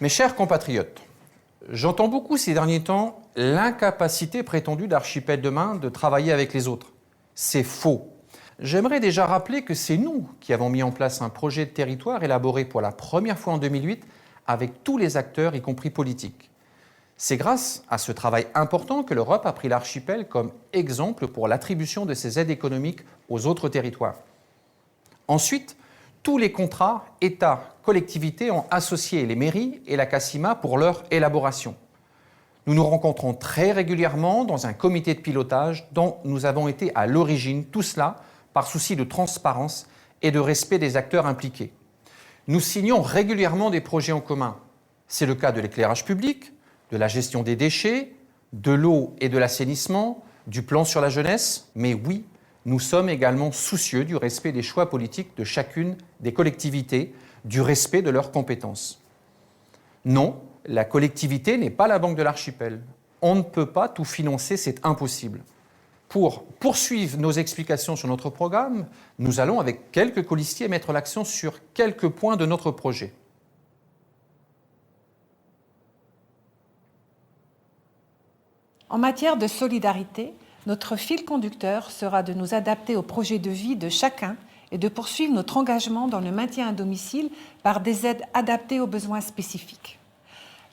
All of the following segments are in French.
Mes chers compatriotes, j'entends beaucoup ces derniers temps l'incapacité prétendue d'Archipel Demain de travailler avec les autres. C'est faux. J'aimerais déjà rappeler que c'est nous qui avons mis en place un projet de territoire élaboré pour la première fois en 2008 avec tous les acteurs, y compris politiques. C'est grâce à ce travail important que l'Europe a pris l'archipel comme exemple pour l'attribution de ses aides économiques aux autres territoires. Ensuite, tous les contrats État-collectivités ont associé les mairies et la CACIMA pour leur élaboration. Nous nous rencontrons très régulièrement dans un comité de pilotage dont nous avons été à l'origine, tout cela par souci de transparence et de respect des acteurs impliqués. Nous signons régulièrement des projets en commun. C'est le cas de l'éclairage public, de la gestion des déchets, de l'eau et de l'assainissement, du plan sur la jeunesse, mais oui, nous sommes également soucieux du respect des choix politiques de chacune des collectivités, du respect de leurs compétences. Non, la collectivité n'est pas la banque de l'archipel. On ne peut pas tout financer, c'est impossible. Pour poursuivre nos explications sur notre programme, nous allons, avec quelques colistiers, mettre l'accent sur quelques points de notre projet. En matière de solidarité, notre fil conducteur sera de nous adapter au projet de vie de chacun et de poursuivre notre engagement dans le maintien à domicile par des aides adaptées aux besoins spécifiques.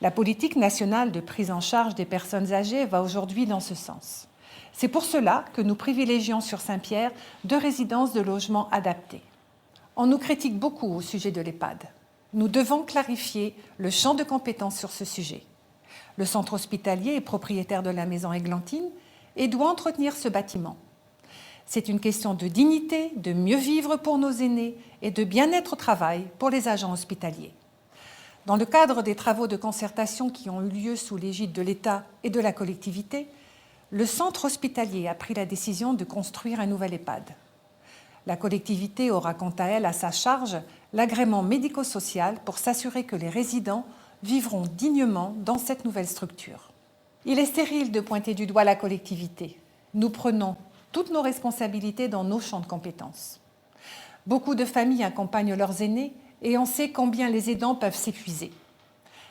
La politique nationale de prise en charge des personnes âgées va aujourd'hui dans ce sens. C'est pour cela que nous privilégions sur Saint-Pierre 2 résidences de logement adaptées. On nous critique beaucoup au sujet de l'EHPAD. Nous devons clarifier le champ de compétences sur ce sujet. Le centre hospitalier est propriétaire de la maison Églantine et doit entretenir ce bâtiment. C'est une question de dignité, de mieux vivre pour nos aînés et de bien-être au travail pour les agents hospitaliers. Dans le cadre des travaux de concertation qui ont eu lieu sous l'égide de l'État et de la collectivité, le centre hospitalier a pris la décision de construire un nouvel EHPAD. La collectivité aura quant à elle à sa charge l'agrément médico-social pour s'assurer que les résidents vivront dignement dans cette nouvelle structure. Il est stérile de pointer du doigt la collectivité. Nous prenons toutes nos responsabilités dans nos champs de compétences. Beaucoup de familles accompagnent leurs aînés et on sait combien les aidants peuvent s'épuiser.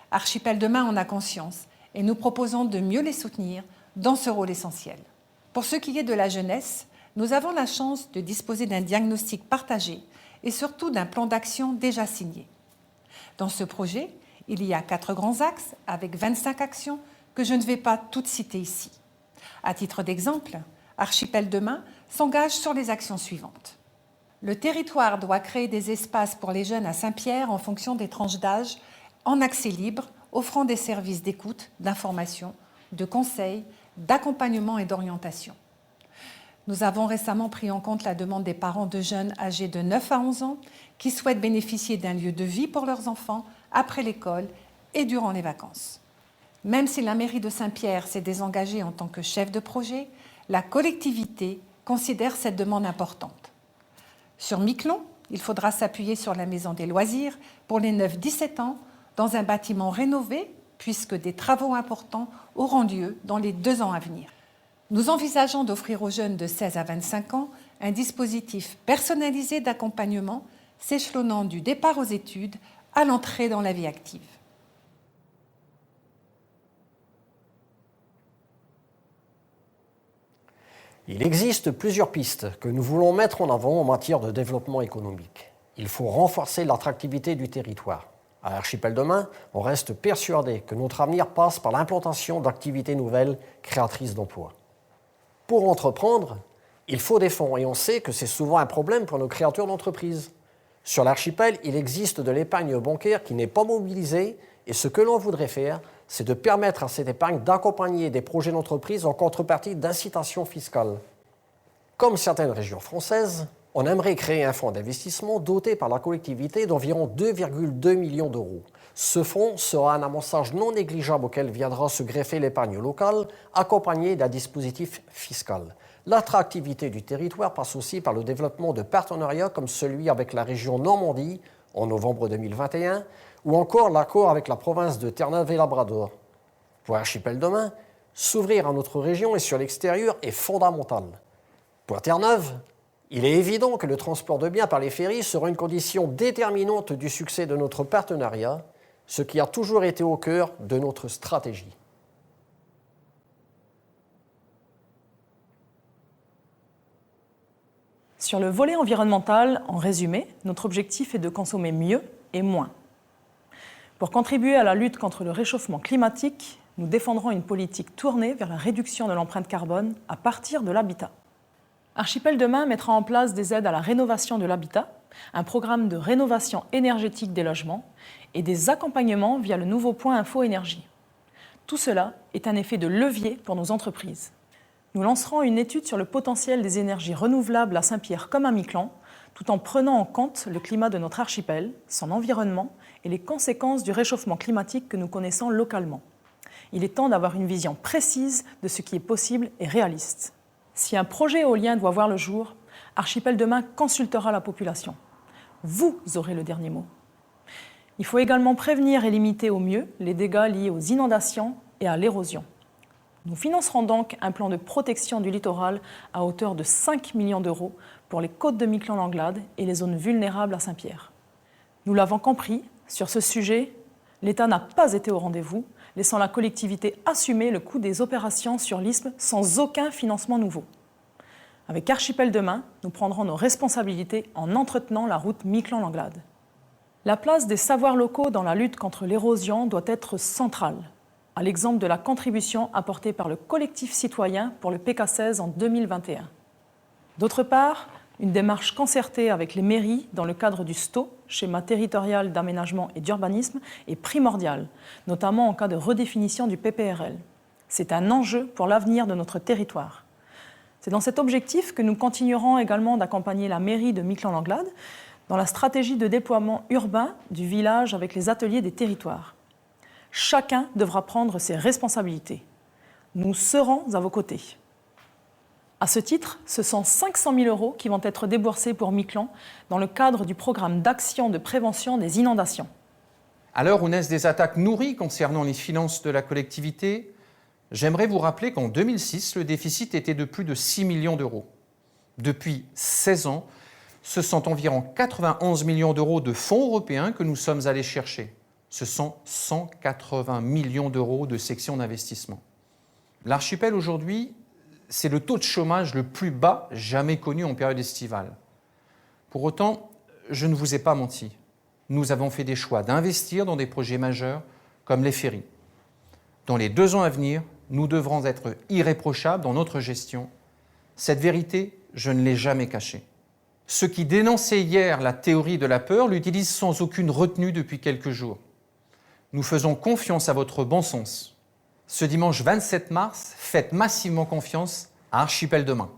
Archipel Demain en a conscience et nous proposons de mieux les soutenir dans ce rôle essentiel. Pour ce qui est de la jeunesse, nous avons la chance de disposer d'un diagnostic partagé et surtout d'un plan d'action déjà signé. Dans ce projet, il y a 4 grands axes avec 25 actions que je ne vais pas toutes citer ici. À titre d'exemple, Archipel Demain s'engage sur les actions suivantes. Le territoire doit créer des espaces pour les jeunes à Saint-Pierre en fonction des tranches d'âge, en accès libre, offrant des services d'écoute, d'information, de conseil, d'accompagnement et d'orientation. Nous avons récemment pris en compte la demande des parents de jeunes âgés de 9 à 11 ans qui souhaitent bénéficier d'un lieu de vie pour leurs enfants après l'école et durant les vacances. Même si la mairie de Saint-Pierre s'est désengagée en tant que chef de projet, la collectivité considère cette demande importante. Sur Miquelon, il faudra s'appuyer sur la maison des loisirs pour les 9-17 ans dans un bâtiment rénové puisque des travaux importants auront lieu dans les 2 ans à venir. Nous envisageons d'offrir aux jeunes de 16 à 25 ans un dispositif personnalisé d'accompagnement s'échelonnant du départ aux études à l'entrée dans la vie active. Il existe plusieurs pistes que nous voulons mettre en avant en matière de développement économique. Il faut renforcer l'attractivité du territoire. À Archipel Demain, on reste persuadé que notre avenir passe par l'implantation d'activités nouvelles créatrices d'emplois. Pour entreprendre, il faut des fonds et on sait que c'est souvent un problème pour nos créateurs d'entreprises. Sur l'archipel, il existe de l'épargne bancaire qui n'est pas mobilisée et ce que l'on voudrait faire, c'est de permettre à cette épargne d'accompagner des projets d'entreprise en contrepartie d'incitations fiscales. Comme certaines régions françaises, on aimerait créer un fonds d'investissement doté par la collectivité d'environ 2,2 millions d'euros. Ce fonds sera un amassage non négligeable auquel viendra se greffer l'épargne locale, accompagné d'un dispositif fiscal. L'attractivité du territoire passe aussi par le développement de partenariats comme celui avec la région Normandie en novembre 2021 ou encore l'accord avec la province de Terre-Neuve et Labrador. Pour Archipel Demain, s'ouvrir à notre région et sur l'extérieur est fondamental. Pour Terre-Neuve, il est évident que le transport de biens par les ferries sera une condition déterminante du succès de notre partenariat, ce qui a toujours été au cœur de notre stratégie. Sur le volet environnemental, en résumé, notre objectif est de consommer mieux et moins. Pour contribuer à la lutte contre le réchauffement climatique, nous défendrons une politique tournée vers la réduction de l'empreinte carbone à partir de l'habitat. Archipel Demain mettra en place des aides à la rénovation de l'habitat, un programme de rénovation énergétique des logements et des accompagnements via le nouveau point Info Énergie. Tout cela est un effet de levier pour nos entreprises. Nous lancerons une étude sur le potentiel des énergies renouvelables à Saint-Pierre comme à Miquelon, tout en prenant en compte le climat de notre archipel, son environnement et les conséquences du réchauffement climatique que nous connaissons localement. Il est temps d'avoir une vision précise de ce qui est possible et réaliste. Si un projet éolien doit voir le jour, Archipel Demain consultera la population. Vous aurez le dernier mot. Il faut également prévenir et limiter au mieux les dégâts liés aux inondations et à l'érosion. Nous financerons donc un plan de protection du littoral à hauteur de 5 millions d'euros pour les côtes de Miquelon-Langlade et les zones vulnérables à Saint-Pierre. Nous l'avons compris, sur ce sujet, l'État n'a pas été au rendez-vous, laissant la collectivité assumer le coût des opérations sur l'isthme sans aucun financement nouveau. Avec Archipel Demain, nous prendrons nos responsabilités en entretenant la route Miquelon-Langlade. La place des savoirs locaux dans la lutte contre l'érosion doit être centrale, à l'exemple de la contribution apportée par le collectif citoyen pour le PK16 en 2021. D'autre part, une démarche concertée avec les mairies dans le cadre du STO, schéma territorial d'aménagement et d'urbanisme, est primordiale, notamment en cas de redéfinition du PPRL. C'est un enjeu pour l'avenir de notre territoire. C'est dans cet objectif que nous continuerons également d'accompagner la mairie de Miquelon-Langlade dans la stratégie de déploiement urbain du village avec les ateliers des territoires. Chacun devra prendre ses responsabilités. Nous serons à vos côtés. À ce titre, ce sont 500 000 € qui vont être déboursés pour Miquelon dans le cadre du programme d'action de prévention des inondations. À l'heure où naissent des attaques nourries concernant les finances de la collectivité, j'aimerais vous rappeler qu'en 2006, le déficit était de plus de 6 millions d'euros. Depuis 16 ans, ce sont environ 91 millions d'euros de fonds européens que nous sommes allés chercher. Ce sont 180 millions d'euros de sections d'investissement. L'archipel aujourd'hui, c'est le taux de chômage le plus bas jamais connu en période estivale. Pour autant, je ne vous ai pas menti. Nous avons fait des choix d'investir dans des projets majeurs comme les ferries. Dans les 2 ans à venir, nous devrons être irréprochables dans notre gestion. Cette vérité, je ne l'ai jamais cachée. Ceux qui dénonçaient hier la théorie de la peur l'utilisent sans aucune retenue depuis quelques jours. Nous faisons confiance à votre bon sens. Ce dimanche 27 mars, faites massivement confiance à Archipel Demain.